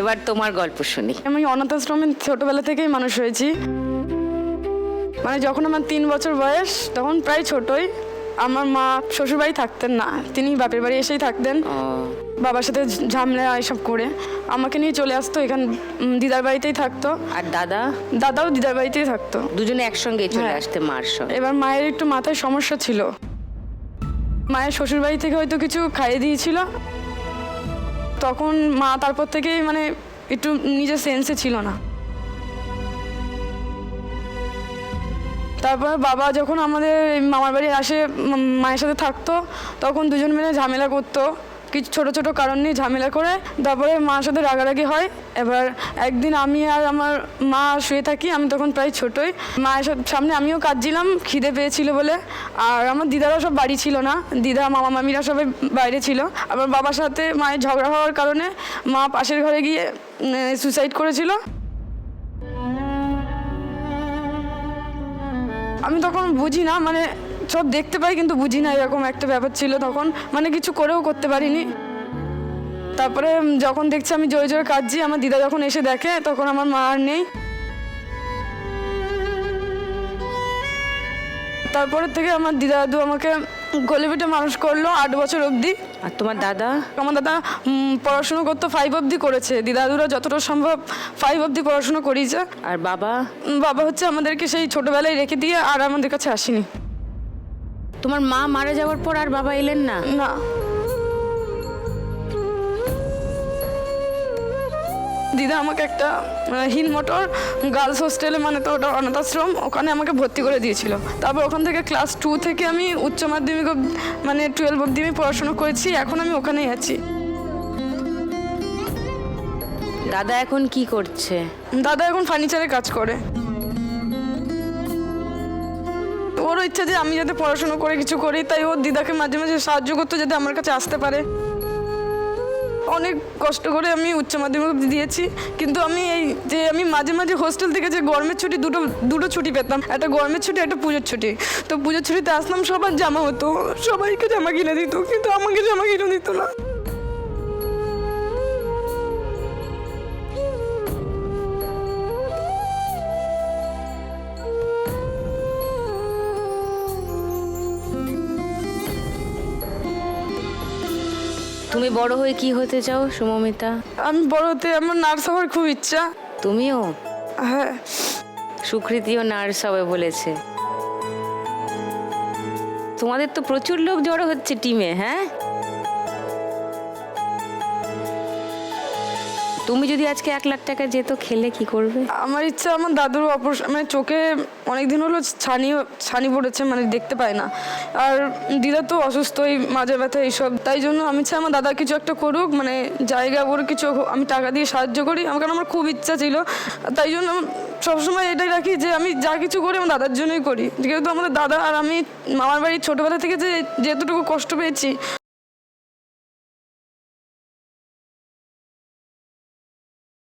এবার তোমার গল্প শুনি। আমি অনাথ আশ্রমে ছোটবেলা থেকেই মানুষ হয়েছি। মানে যখন আমার 3 বছর বয়স তখন প্রায় ছোটই। আমার মা শ্বশুরবাড়ি থাকতেন না, তিনি বাপের বাড়ি এসেই থাকতেন। বাবার সাথে ঝামেলা এসব করে আমাকে নিয়ে চলে আসতো, এখানে দিদার বাড়িতেই থাকতো। আর দাদাও দিদার বাড়িতেই থাকতো, দুজনে একসঙ্গে চলে হ্যাঁ। আসতে মার সঙ্গে। এবার মায়ের একটু মাথায় সমস্যা ছিল, মায়ের শ্বশুরবাড়ি থেকে হয়তো কিছু খাইয়ে দিয়েছিল, তখন মা তারপর থেকেই মানে একটু নিজের সেন্সে ছিল না। তারপর বাবা যখন আমাদের মামার বাড়ি আসে মায়ের সাথে থাকতো, তখন দুজন মিলে ঝামেলা করতো, কিছু ছোট ছোট কারণ নিয়ে ঝামেলা করে তারপরে মার সাথে রাগারাগি হয়। এবার একদিন আমি আর আমার মা শুয়ে থাকি, আমি তখন প্রায় ছোটোই, মায়ের সামনে আমিও কাঁদছিলাম খিদে পেয়েছিল বলে। আর আমার দিদারা সব বাড়ি ছিল না, দিদা মামা মামিরা সবাই বাইরে ছিল। আবার বাবার সাথে মায়ের ঝগড়া হওয়ার কারণে মা পাশের ঘরে গিয়ে সুসাইড করেছিল। আমি তখন বুঝি না, মানে সব দেখতে পাই কিন্তু বুঝি না, এরকম একটা ব্যাপার ছিল তখন, মানে কিছু করেও করতে পারিনি। তারপরে যখন দেখছি আমি জোরে জোরে কাঁদছি, আমার দিদা যখন এসে দেখে তখন আমার মা আর নেই। তারপরের থেকে আমার দিদা দাদু আমাকে গলে পিঠে মানুষ করলো 8 বছর অবধি। আর তোমার দাদা? আমার দাদা পড়াশুনো করতো, 5 অবধি করেছে, দিদা দাদুরা যতটা সম্ভব 5 অবধি পড়াশুনো করিয়েছে। আর বাবা? বাবা হচ্ছে আমাদেরকে সেই ছোটবেলায় রেখে দিয়ে আর আমাদের কাছে আসেনি। তোমার মা মারা যাওয়ার পর আর বাবা এলেন না? না, দিদা আমাকে একটা হিনমোটর গার্লস হোস্টেলে, মানে তো ওটা অনাথ আশ্রম, ওখানে আমাকে ভর্তি করে দিয়েছিল। তারপর ওখান থেকে ক্লাস 2 থেকে আমি উচ্চ মাধ্যমিক মানে 12 অবধি আমি পড়াশোনা করেছি, এখন আমি ওখানেই আছি। দাদা এখন কি করছে? দাদা এখন ফার্নিচারে কাজ করে। ওরও ইচ্ছা যে আমি যাতে পড়াশোনা করে কিছু করি, তাই ওর দিদাকে মাঝে মাঝে সাহায্য করতো যাতে আমার কাছে আসতে পারে। অনেক কষ্ট করে আমি উচ্চ মাধ্যমিক অবধি দিয়েছি, কিন্তু আমি আমি মাঝে মাঝে হোস্টেল থেকে যে গরমের ছুটি দুটো ছুটি পেতাম, একটা গরমের ছুটি একটা পুজোর ছুটি। তো পুজোর ছুটিতে আসলাম, সবার জামা হতো, সবাইকে জামা কিনে দিত, কিন্তু আমাকে জামা কিনে দিত না। তুমি বড় হয়ে কি হতে চাও সুমমিতা? আমি বড় হতে আমার নার্স হওয়ার খুব ইচ্ছা। তুমিও? হ্যাঁ। সুকৃতিও নার্স হবে বলেছে। তোমাদের তো প্রচুর লোক জড়ো হচ্ছে টিমে, হ্যাঁ? তুমি যদি আজকে 1 লাখ টাকা যেত, খেলে কি করবে? আমার ইচ্ছা, আমার দাদুর অপারেশন, মানে চোখে অনেকদিন হলো ছানি পড়েছে, মানে দেখতে পায় না। আর দিদা তো অসুস্থ, এই মাঝে ব্যথা এইসব, তাই জন্য আমি চাই আমার দাদা কিছু একটা করুক, মানে জায়গা ওর কিছু আমি টাকা দিয়ে সাহায্য করি, কারণ আমার খুব ইচ্ছা ছিল। তাই জন্য সবসময় এটাই রাখি যে আমি যা কিছু করি আমার দাদার জন্যই করি, যেহেতু আমাদের দাদা আর আমি মামার বাড়ি ছোটোবেলা থেকে যেতটুকু কষ্ট পেয়েছি